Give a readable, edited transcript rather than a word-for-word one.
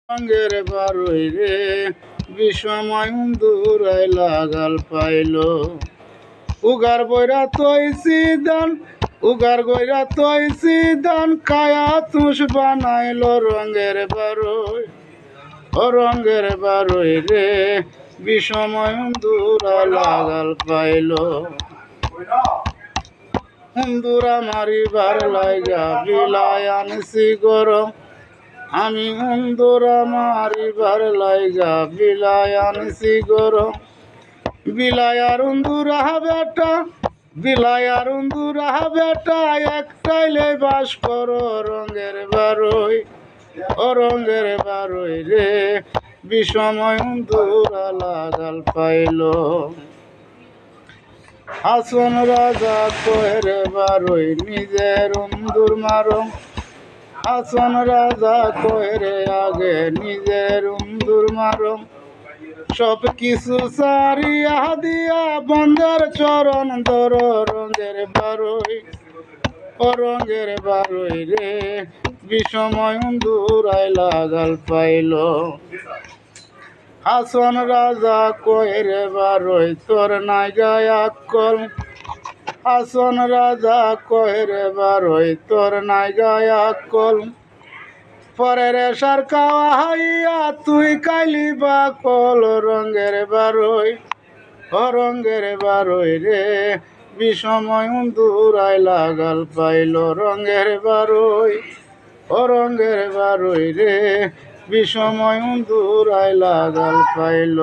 রঙের বারুই রে বিষময় দূরাই লাগাল পাইল উগার বইরা তৈছি দান উগার গইরা তৈছি দান কায়া তুষ বানাইল রঙের বারুই ও রঙের বারুই রে বিষময় দূরা লাগাল পাইল হুন্দুরা মারিবার লাইগা বিলায় আনছি গরম আমি হুন্দুরা মারিবার লাইগা বিলায় আনছি গরম বিলায়ার হুন্দুরা বেটা বিলায়ার হুন্দুরা বেটা একটাইলে বাস করো রঙের বারুই ও রঙের বারুই রে বিষময় হুন্দুরা লাগাল পাইল হাসন রাজা কহেরে বারুই নিজের হুন্দুর মারো হাসন রাজা কহেরে আগে নিজের হুন্দুর মারো সব কিছু সারিয়া দিয়া বন্ধের চরণ ধর রঙের বারুই ও রঙের বারুই রে বিষময় দূরাই লাগাল পাইল হাসন রাজা কহেরে বারুই তোর নাই গায় আক্কল হাসন রাজা কহেরে বারুই তোর নাই গায় আক্কল পরের সার খাওয়াইয়া তুই কাইলি বা কল রঙের বারুই ও রঙের বারুই রে বিষময় দূরাই লাগাল পাইল রঙের বারুই ও রঙের বারুই রে বিষময় দূরাই লাগাল পাইল।